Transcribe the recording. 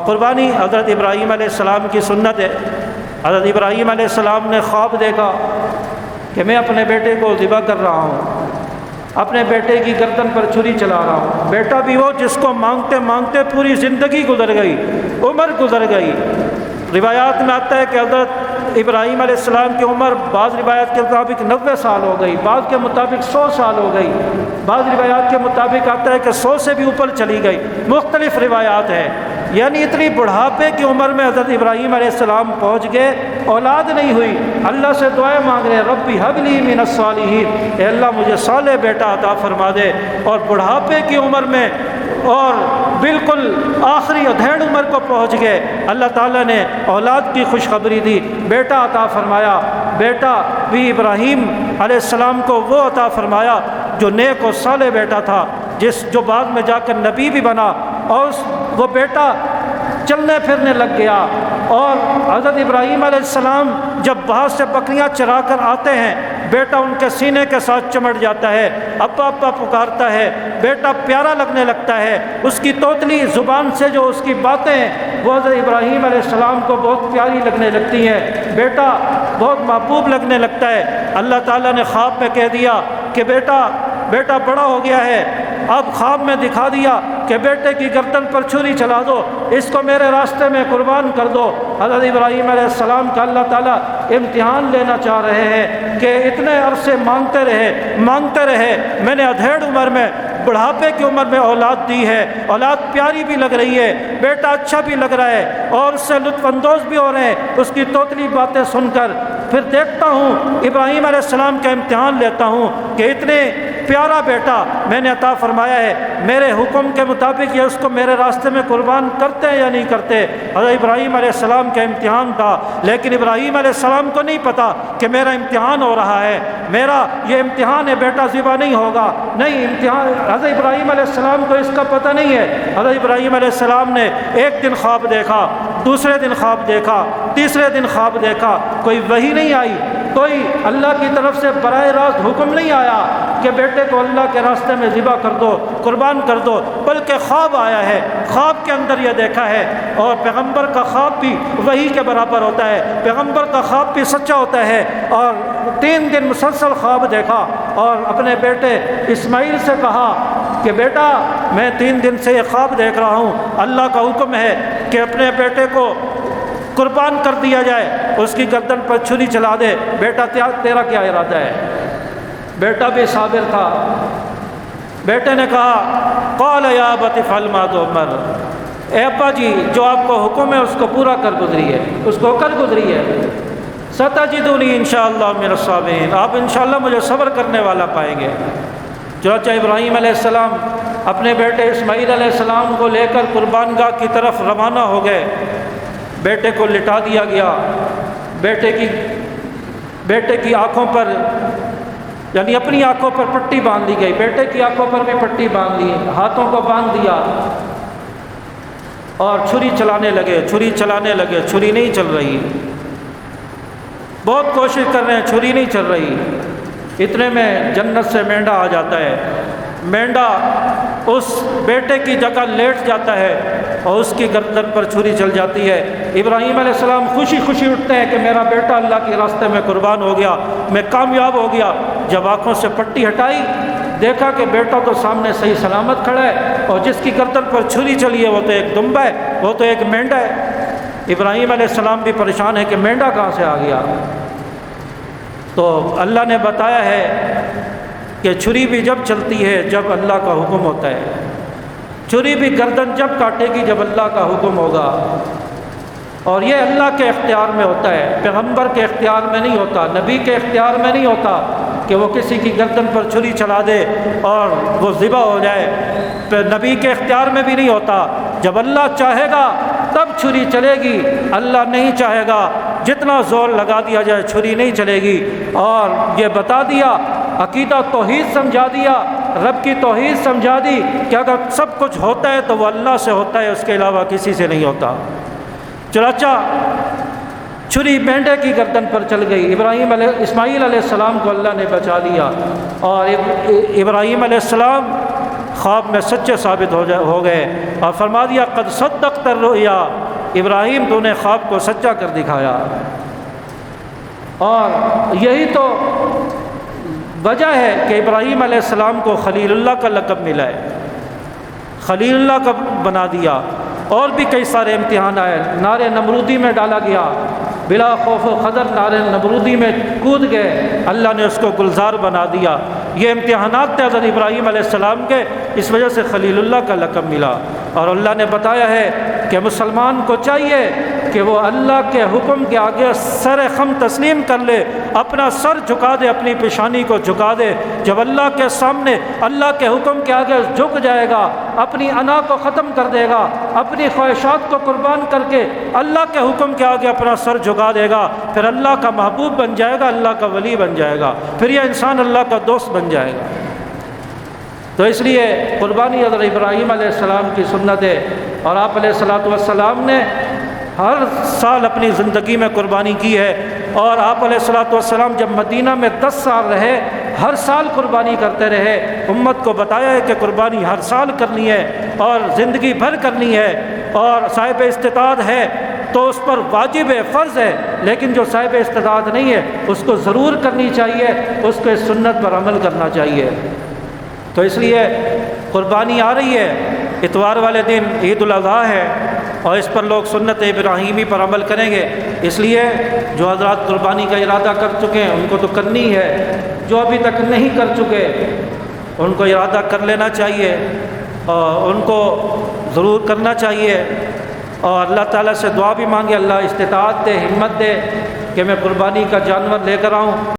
قربانی حضرت ابراہیم علیہ السلام کی سنت ہے۔ حضرت ابراہیم علیہ السلام نے خواب دیکھا کہ میں اپنے بیٹے کو ذبح کر رہا ہوں، اپنے بیٹے کی گردن پر چھری چلا رہا ہوں۔ بیٹا بھی وہ جس کو مانگتے مانگتے پوری زندگی گزر گئی، عمر گزر گئی۔ روایات میں آتا ہے کہ حضرت ابراہیم علیہ السلام کی عمر بعض روایات کے مطابق 90 سال ہو گئی، بعض کے مطابق 100 سال ہو گئی، بعض روایات کے مطابق آتا ہے کہ 100 سے بھی اوپر چلی گئی، مختلف روایات ہیں۔ یعنی اتنی بڑھاپے کی عمر میں حضرت ابراہیم علیہ السلام پہنچ گئے، اولاد نہیں ہوئی، اللہ سے دعائیں مانگ رہے ہیں، ربی حب لی من الصالحین، اے اللہ مجھے صالح بیٹا عطا فرما دے۔ اور بڑھاپے کی عمر میں اور بالکل آخری ادھیڑ عمر کو پہنچ گئے، اللہ تعالیٰ نے اولاد کی خوشخبری دی، بیٹا عطا فرمایا۔ بیٹا بھی ابراہیم علیہ السلام کو وہ عطا فرمایا جو نیک و صالح بیٹا تھا، جو بعد میں جا کر نبی بھی بنا، اور وہ بیٹا چلنے پھرنے لگ گیا۔ اور حضرت ابراہیم علیہ السلام جب باہر سے بکریاں چرا کر آتے ہیں، بیٹا ان کے سینے کے ساتھ چمٹ جاتا ہے، ابا ابا پکارتا ہے، بیٹا پیارا لگنے لگتا ہے۔ اس کی توتلی زبان سے جو اس کی باتیں ہیں وہ حضرت ابراہیم علیہ السلام کو بہت پیاری لگنے لگتی ہیں، بیٹا بہت محبوب لگنے لگتا ہے۔ اللہ تعالیٰ نے خواب میں کہہ دیا کہ بیٹا بڑا ہو گیا ہے، اب خواب میں دکھا دیا کہ بیٹے کی گردن پر چھری چلا دو، اس کو میرے راستے میں قربان کر دو۔ حضرت ابراہیم علیہ السلام کا اللہ تعالیٰ امتحان لینا چاہ رہے ہیں کہ اتنے عرصے مانگتے رہے، میں نے ادھیڑ عمر میں، بڑھاپے کی عمر میں اولاد دی ہے، اولاد پیاری بھی لگ رہی ہے، بیٹا اچھا بھی لگ رہا ہے اور اس سے لطف اندوز بھی ہو رہے ہیں اس کی توتلی باتیں سن کر۔ پھر دیکھتا ہوں ابراہیم علیہ السلام کا امتحان لیتا ہوں کہ اتنے پیارا بیٹا میں نے عطا فرمایا ہے، میرے حکم کے مطابق یہ اس کو میرے راستے میں قربان کرتے ہیں یا نہیں کرتے۔ حضرت ابراہیم علیہ السلام کا امتحان تھا، لیکن ابراہیم علیہ السلام کو نہیں پتا کہ میرا امتحان ہو رہا ہے، میرا یہ امتحان ہے، بیٹا ذبح نہیں ہوگا، نہیں امتحان۔ حضرت ابراہیم علیہ السلام کو اس کا پتہ نہیں ہے۔ حضرت ابراہیم علیہ السلام نے ایک دن خواب دیکھا، دوسرے دن خواب دیکھا، تیسرے دن خواب دیکھا، کوئی وحی نہیں آئی، کوئی اللہ کی طرف سے براہ راست حکم نہیں آیا کہ بیٹے کو اللہ کے راستے میں ذبح کر دو، قربان کر دو، بلکہ خواب آیا ہے، خواب کے اندر یہ دیکھا ہے۔ اور پیغمبر کا خواب بھی وحی کے برابر ہوتا ہے، پیغمبر کا خواب بھی سچا ہوتا ہے۔ اور 3 دن مسلسل خواب دیکھا اور اپنے بیٹے اسماعیل سے کہا کہ بیٹا میں 3 دن سے یہ خواب دیکھ رہا ہوں، اللہ کا حکم ہے کہ اپنے بیٹے کو قربان کر دیا جائے، اس کی گردن پر چھری چلا دے، بیٹا تیرا کیا ارادہ ہے؟ بیٹا بھی صابر تھا، بیٹے نے کہا قال یا ابت افعل ما تؤمر، اے ابا جی جو آپ کو حکم ہے اس کو پورا کر گزریے، اس کو کر گزریے، ستجدونی انشاءاللہ من الصابرین، آپ انشاءاللہ مجھے صبر کرنے والا پائیں گے۔ چنانچہ ابراہیم علیہ السلام اپنے بیٹے اسماعیل علیہ السلام کو لے کر قربان گاہ کی طرف روانہ ہو گئے۔ بیٹے کو لٹا دیا گیا، بیٹے کی آنکھوں پر یعنی اپنی آنکھوں پر پٹی باندھ دی گئی، بیٹے کی آنکھوں پر بھی پٹی باندھ لی، ہاتھوں کو باندھ دیا اور چھری چلانے لگے، چھری نہیں چل رہی، بہت کوشش کر رہے ہیں، چھری نہیں چل رہی۔ اتنے میں جنت سے مینڈا آ جاتا ہے، مینڈا اس بیٹے کی جگہ لیٹ جاتا ہے اور اس کی گردن پر چھری چل جاتی ہے۔ ابراہیم علیہ السلام خوشی خوشی اٹھتے ہیں کہ میرا بیٹا اللہ کے راستے میں قربان ہو گیا، میں کامیاب ہو گیا۔ جب آنکھوں سے پٹی ہٹائی دیکھا کہ بیٹا تو سامنے صحیح سلامت کھڑا ہے اور جس کی گردن پر چھری چلی ہے وہ تو ایک دمبا ہے، وہ تو ایک مینڈا ہے۔ ابراہیم علیہ السلام بھی پریشان ہے کہ مینڈا کہاں سے آ گیا۔ تو اللہ نے بتایا ہے کہ چھری بھی جب چلتی ہے جب اللہ کا حکم ہوتا ہے، چھری بھی گردن جب کاٹے گی جب اللہ کا حکم ہوگا، اور یہ اللہ کے اختیار میں ہوتا ہے، پیغمبر کے اختیار میں نہیں ہوتا، نبی کے اختیار میں نہیں ہوتا کہ وہ کسی کی گردن پر چھری چلا دے اور وہ ذبح ہو جائے، نبی کے اختیار میں بھی نہیں ہوتا۔ جب اللہ چاہے گا تب چھری چلے گی، اللہ نہیں چاہے گا جتنا زور لگا دیا جائے چھری نہیں چلے گی۔ اور یہ بتا دیا، عقیدہ توحید سمجھا دیا، رب کی توحید سمجھا دی کہ اگر سب کچھ ہوتا ہے تو وہ اللہ سے ہوتا ہے، اس کے علاوہ کسی سے نہیں ہوتا۔ چنانچہ چھری مینڈے کی گردن پر چل گئی، اسماعیل علیہ السلام کو اللہ نے بچا لیا، اور ابراہیم علیہ السلام خواب میں سچے ثابت ہو گئے اور فرما دیا قد صدقت الرؤیا، ابراہیم تو نے خواب کو سچا کر دکھایا۔ اور یہی تو وجہ ہے کہ ابراہیم علیہ السلام کو خلیل اللہ کا لقب ملا ہے، خلیل اللہ کا بنا دیا۔ اور بھی کئی سارے امتحان آئے، نار نمرودی میں ڈالا گیا، بلا خوف و خضر نار نمرودی میں کود گئے، اللہ نے اس کو گلزار بنا دیا۔ یہ امتحانات تھے حضرت ابراہیم علیہ السلام کے، اس وجہ سے خلیل اللہ کا لقب ملا۔ اور اللہ نے بتایا ہے کہ مسلمان کو چاہیے کہ وہ اللہ کے حکم کے آگے سر خم تسلیم کر لے، اپنا سر جھکا دے، اپنی پیشانی کو جھکا دے۔ جب اللہ کے سامنے اللہ کے حکم کے آگے جھک جائے گا، اپنی انا کو ختم کر دے گا، اپنی خواہشات کو قربان کر کے اللہ کے حکم کے آگے اپنا سر جھکا دے گا، پھر اللہ کا محبوب بن جائے گا، اللہ کا ولی بن جائے گا، پھر یہ انسان اللہ کا دوست بن جائے گا۔ تو اس لیے قربانی حضرت ابراہیم علیہ السلام کی سنت ہے، اور آپ علیہ السلام نے ہر سال اپنی زندگی میں قربانی کی ہے۔ اور آپ علیہ السلام جب مدینہ میں 10 سال رہے، ہر سال قربانی کرتے رہے، امت کو بتایا ہے کہ قربانی ہر سال کرنی ہے اور زندگی بھر کرنی ہے، اور صاحب استطاعت ہے تو اس پر واجب ہے، فرض ہے، لیکن جو صاحب استطاعت نہیں ہے اس کو ضرور کرنی چاہیے، اس کو اس سنت پر عمل کرنا چاہیے۔ تو اس لیے قربانی آ رہی ہے، اتوار والے دن عید الاضحیٰ ہے، اور اس پر لوگ سنت ابراہیمی پر عمل کریں گے۔ اس لیے جو حضرات قربانی کا ارادہ کر چکے ہیں ان کو تو کرنی ہے، جو ابھی تک نہیں کر چکے ان کو ارادہ کر لینا چاہیے، اور ان کو ضرور کرنا چاہیے، اور اللہ تعالیٰ سے دعا بھی مانگے اللہ استطاعت دے، ہمت دے کہ میں قربانی کا جانور لے کر آؤں۔